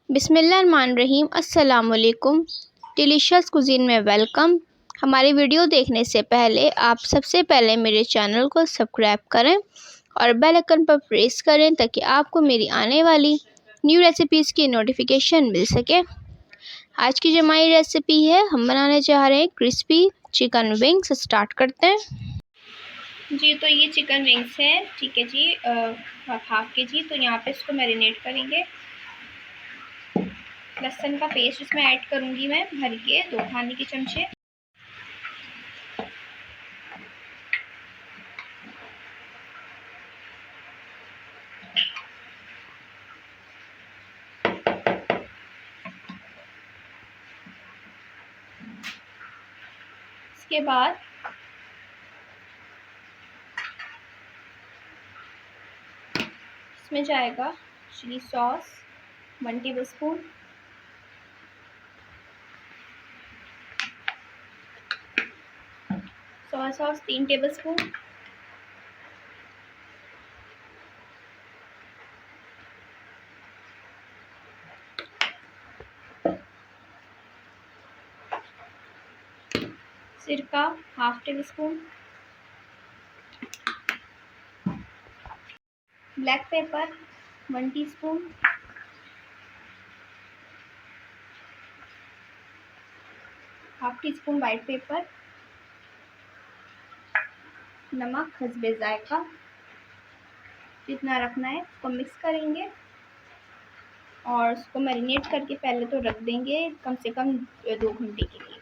बिस्मिल्लाहिर्रहमानिर्रहीम। अस्सलामुअलैकुम। Delicious cuisine में वेलकम। हमारी वीडियो देखने से पहले आप सबसे पहले मेरे चैनल को सब्सक्राइब करें और बेल आइकन पर प्रेस करें ताकि आपको मेरी आने वाली न्यू रेसिपीज़ की नोटिफिकेशन मिल सके। आज की जो हमारी रेसिपी है, हम बनाने जा रहे हैं क्रिस्पी चिकन विंग्स। स्टार्ट करते हैं जी। तो ये चिकन विंग्स है, ठीक है जी, हाफ के जी। तो यहाँ पे इसको मैरिनेट करेंगे। लहसुन का पेस्ट इसमें ऐड करूंगी मैं भर के 2 खाने के चमचे। इसके बाद इसमें जाएगा chilli sauce 1 tablespoon, soya sauce 3 tablespoon, सिरका 1/2 tablespoon, black pepper 1 teaspoon, half teaspoon white pepper, नमक हस्बे जायका जितना रखना है। उसको मिक्स करेंगे और उसको मैरिनेट करके पहले तो रख देंगे कम से कम 2 घंटे के लिए।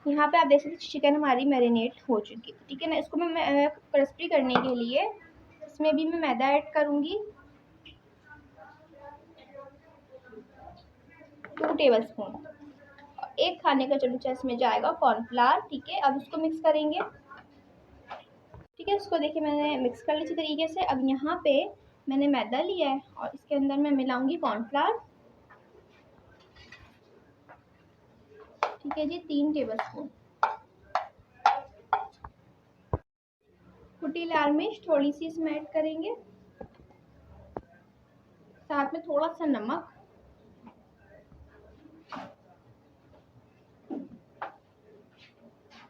यहाँ पे आप देख सकते चिकन हमारी मैरिनेट हो चुकी है, ठीक है ना। इसको मैं क्रिस्पी करने के लिए इसमें भी मैं मैदा ऐड करूँगी 2 टेबलस्पून। 1 खाने का चम्मच इसमें जाएगा कॉर्नफ्लावर, ठीक है। अब इसको मिक्स करेंगे, ठीक है। इसको देखिए मैंने मिक्स कर ली अच्छी तरीके से। अब यहाँ पे मैंने मैदा लिया है और इसके अंदर मैं मिलाऊंगी कॉर्नफ्लावर, ठीक है जी, 3 टेबलस्पून। कुटी लाल मिर्च थोड़ी सी इसमें ऐड करेंगे, साथ में थोड़ा सा नमक,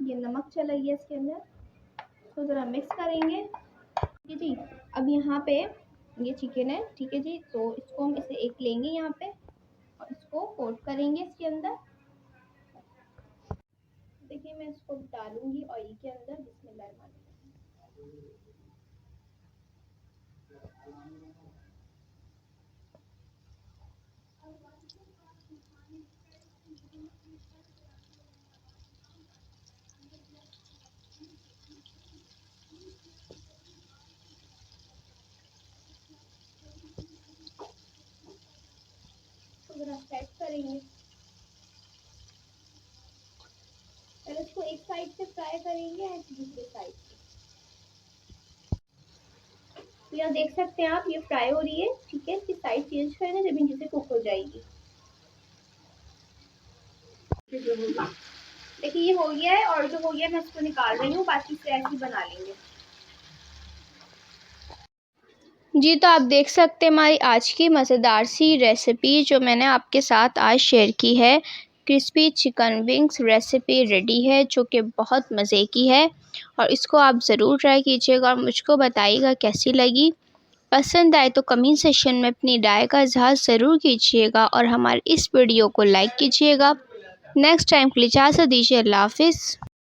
ये नमक चला गया इसके अंदर, तो ज़रा मिक्स करेंगे, ठीक है जी। अब यहाँ पे ये चिकन है, ठीक है जी। तो इसको हम इसे एक लेंगे यहाँ पे और इसको कोट करेंगे इसके अंदर। देखिए मैं इसको डालूंगी ऑयल के अंदर। बिस्मिल्लाहिर्रहमानिर्रहीम। जरा सेट करेंगे, पहले इसको एक साइड से फ्राई करेंगे और दूसरे साइड से। तो यहाँ देख सकते हैं आप, ये फ्राई हो रही है, ठीक है। इसकी साइड चेंज करेंगे जब नीचे से कुक हो जाएगी। देखिए ये हो गया है और जो हो गया मैं इसको निकाल रही हूँ, बाकी से ऐसे बना लेंगे जी। तो आप देख सकते हैं हमारी आज की मज़ेदार सी रेसिपी जो मैंने आपके साथ आज शेयर की है। Crispy chicken wings recipe ready है जो कि बहुत मज़े की है और इसको आप ज़रूर ट्राई कीजिएगा और मुझको बताइएगा कैसी लगी। पसंद आए तो कमेंट सेक्शन में अपनी राय का इज़हार ज़रूर कीजिएगा और हमारे इस वीडियो को लाइक कीजिएगा। नेक्स्ट टाइम के लिए इजाज़त दीजिए। अल्लाह हाफ़िज़।